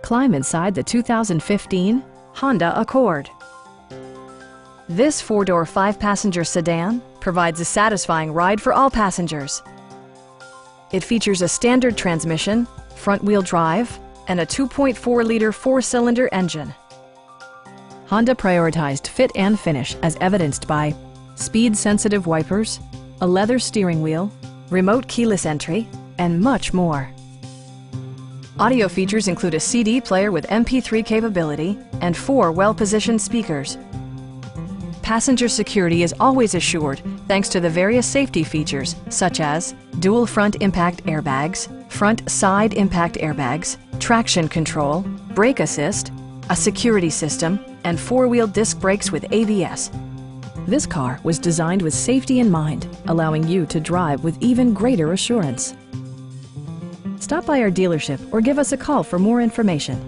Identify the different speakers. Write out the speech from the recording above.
Speaker 1: Climb inside the 2015 Honda Accord. This four-door, five-passenger sedan provides a satisfying ride for all passengers. It features a standard transmission, front-wheel drive, and a 2.4-liter four-cylinder engine. Honda prioritized fit and finish as evidenced by speed-sensitive wipers, a leather steering wheel, remote keyless entry, and much more. Audio features include a CD player with MP3 capability and 4 well-positioned speakers. Passenger security is always assured thanks to the various safety features such as dual front impact airbags, front side impact airbags, traction control, brake assist, a security system, and 4-wheel disc brakes with ABS. This car was designed with safety in mind, allowing you to drive with even greater assurance. Stop by our dealership or give us a call for more information.